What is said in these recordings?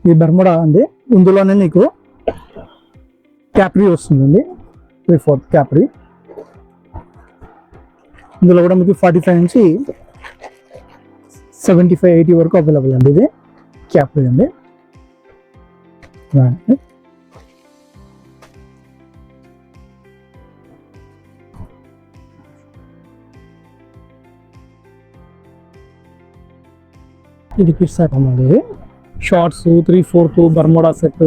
ఈ బర్ముడా అండి. ఇందులోనే నీకు క్యాప్రీ వస్తుందండి, 3/4 క్యాప్రీ. ఇందులో కూడా మీకు 45 నుంచి 75-80 వరకు అవైలబుల్ అండి. ఇది క్యాప్రీ అండి. ఇది కిడ్స్ ఐటమ్ అండి. ఇది షార్ట్స్ 3/4 బర్మోడా సెట్,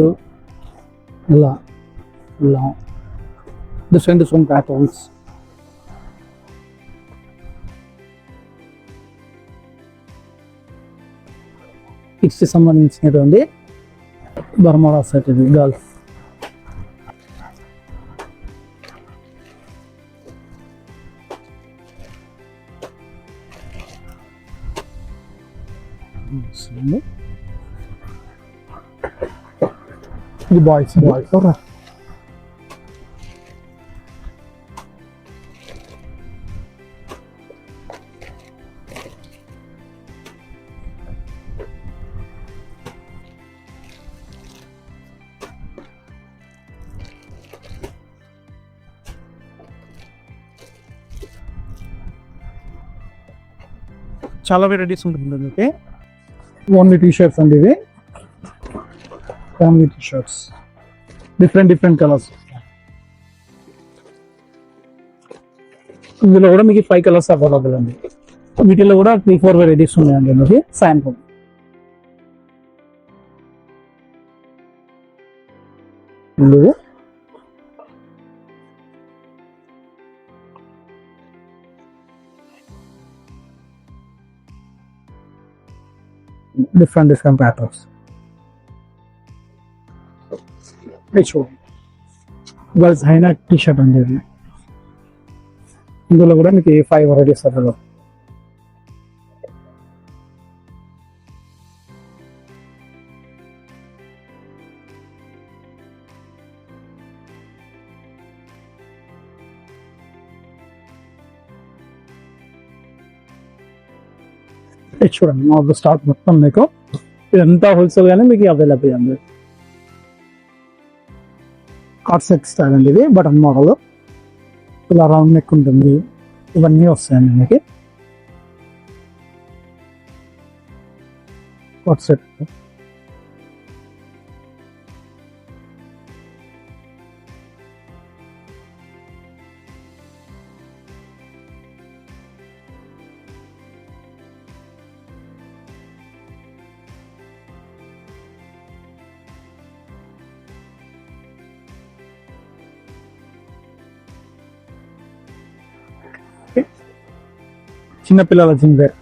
ఇలా ఇలా డిఫరెంట్ ప్యాటర్న్స్. కిడ్స్ సంబంధించినటువంటి బర్మోడా సెట్ ఇది గర్ల్స్. ఇది బాయ్స్ చాలా వెరైటీస్ ఉంటుంది. ఓకే, ఓన్లీ టీ షర్ట్స్ అండి. ఇవి family T shirts, different colours. ఇందులో కూడా మీకు 5 కలర్స్ అవైలబుల్ అండి. వీటిలో కూడా 3-4 వెరైటీస్ ఉన్నాయండి. మీకు శాంపుల్ డిఫరెంట్ ప్యాటర్న్స్. చూడండి, గర్ల్స్ హైనా టీ షర్ట్ అండి. ఇందులో కూడా మీకు 5 వెరైటీస్ అవైలబుల్. చూడండి, మా స్టాక్ మొత్తం మీకు ఇదంతా హోల్సేల్ గానే మీకు అవైలబుల్ అండి. కార్డ్ సెట్ స్టైల్ అండి. ఇది బటన్ మోడల్, ఇలా రౌండ్ నెక్ ఉంటుంది. ఇవన్నీ వస్తాయండి మీకు కార్డ్ సెట్. చిన్నపిల్లల జింగర్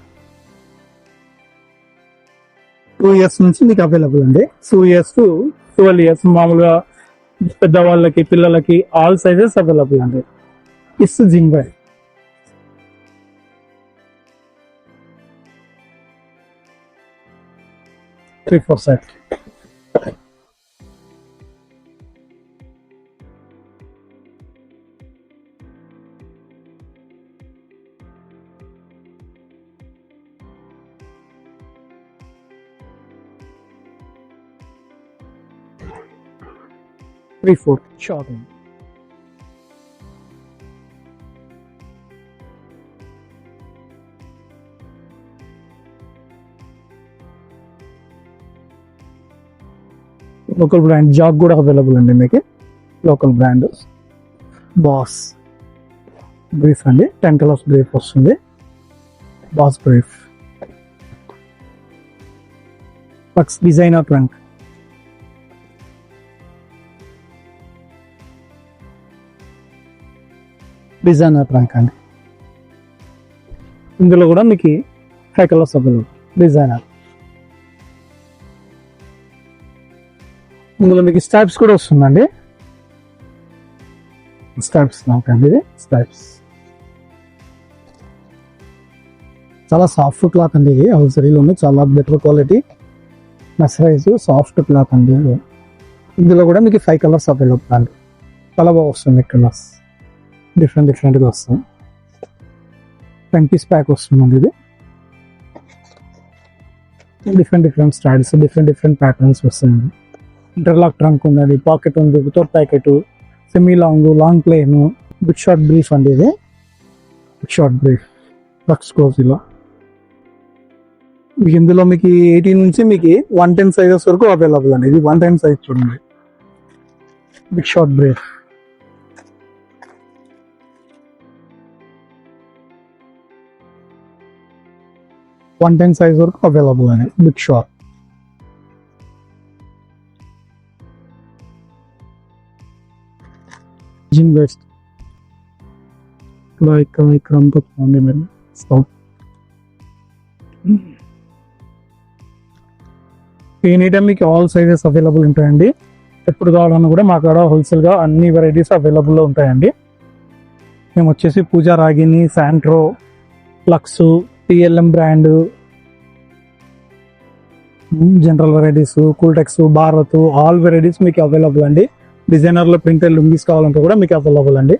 2 years నుంచి మీకు అవైలబుల్ అండి. 2 years to 12 years మామూలుగా పెద్దవాళ్ళకి, పిల్లలకి ఆల్ సైజెస్ అవైలబుల్ అండి. ఇస్ జింగర్ 3/4 సెట్. షార్ట్. లోకల్ బ్రాండ్ జాగ్ కూడా అవైలబుల్ అండి మీకు. లోకల్ బ్రాండ్ బాస్ బ్రీఫ్ అండి. 10 కలర్స్ బ్రీఫ్ వస్తుంది. Boss brief. పక్స్ డిజైనర్ ట్రంక్. డిజైనర్ ట్రంక్ అండి. ఇందులో కూడా మీకు 5 కలర్స్ అవైలబుల్. డిజైనర్. ఇందులో మీకు స్టైప్స్ కూడా వస్తుందండి. స్టైప్స్ అండి. ఇది స్టైప్స్ చాలా సాఫ్ట్ క్లాత్ అండి. ఇది హోల్సేల్ ఉంది. చాలా బెటర్ క్వాలిటీ, మెసరైజ్ సాఫ్ట్ క్లాత్ అండి. ఇందులో కూడా మీకు 5 కలర్స్ అవైలబుల్ అండి. చాలా బాగా వస్తుంది కలర్స్. డిఫరెంట్గా వస్తుంది. 10 piece ప్యాక్ వస్తుందండి. ఇది డిఫరెంట్ స్టైల్స్, డిఫరెంట్ ప్యాటర్న్స్ వస్తాయండి. ఇంటర్లాక్ ట్రంక్ ఉన్నది, పాకెట్ ఉంది, without packet, semi long plain, big short brief అండి. ఇది బిగ్ షార్ట్ బ్రీఫ్ ఫ్లక్స్ కోసీలో మీకు ఇందులో మీకు 18 నుంచి మీకు 110 సైజెస్ వరకు అవైలబుల్ అండి. ఇది 110 సైజ్ చూడండి, big short brief. One 10 size వరకు అవైలబుల్ అండి, బిగ్ షార్ట్. జిమ్ వేస్ట్ ఇక్కడ అంతా చూడండి మీరు. ఎనీ టైం మీకు ఆల్ సైజెస్ అవైలబుల్ ఉంటాయండి. ఎప్పుడు కావాలన్నా కూడా మా కాడ హోల్సేల్గా అన్ని వెరైటీస్ అవైలబుల్లో ఉంటాయండి. మేము వచ్చేసి Pooja Ragini, Santro, Flux, TLM brand, general varieties, Cooltex, Bharat, all varieties మీకు అవైలబుల్ అండి. డిజైనర్లో ప్రింటెడ్ లుంగీస్ కావాలంటే కూడా మీకు అవైలబుల్ అండి.